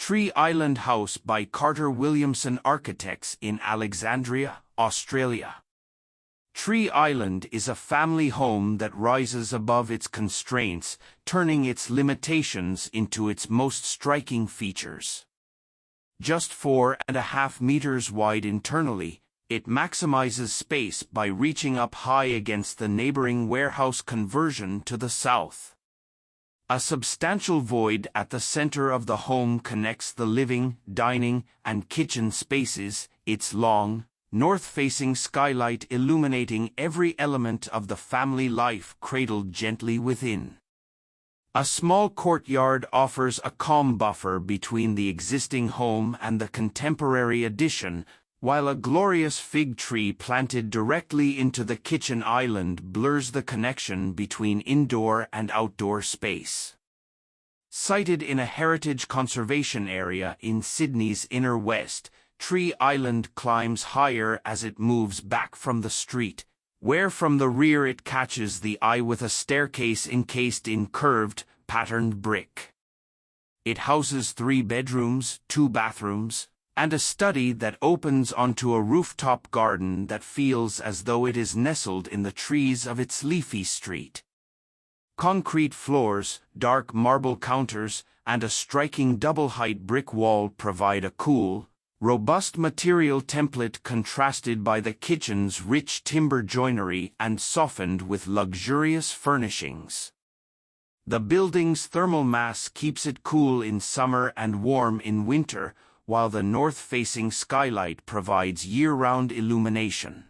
Tree Island House by Williamson Architects in Alexandria, Australia. Tree Island is a family home that rises above its constraints, turning its limitations into its most striking features. Just 4.5 meters wide internally, it maximizes space by reaching up high against the neighboring warehouse conversion to the south. A substantial void at the center of the home connects the living, dining, and kitchen spaces, its long, north-facing skylight illuminating every element of the family life cradled gently within. A small courtyard offers a calm buffer between the existing home and the contemporary addition, while a glorious fig tree planted directly into the kitchen island blurs the connection between indoor and outdoor space. Sited in a heritage conservation area in Sydney's inner west, Tree Island climbs higher as it moves back from the street, where from the rear it catches the eye with a staircase encased in curved, patterned brick. It houses 3 bedrooms, 2 bathrooms, and a study that opens onto a rooftop garden that feels as though it is nestled in the trees of its leafy street. Concrete floors, dark marble counters, and a striking double-height brick wall provide a cool, robust material template contrasted by the kitchen's rich timber joinery and softened with luxurious furnishings. The building's thermal mass keeps it cool in summer and warm in winter, while the north-facing skylight provides year-round illumination.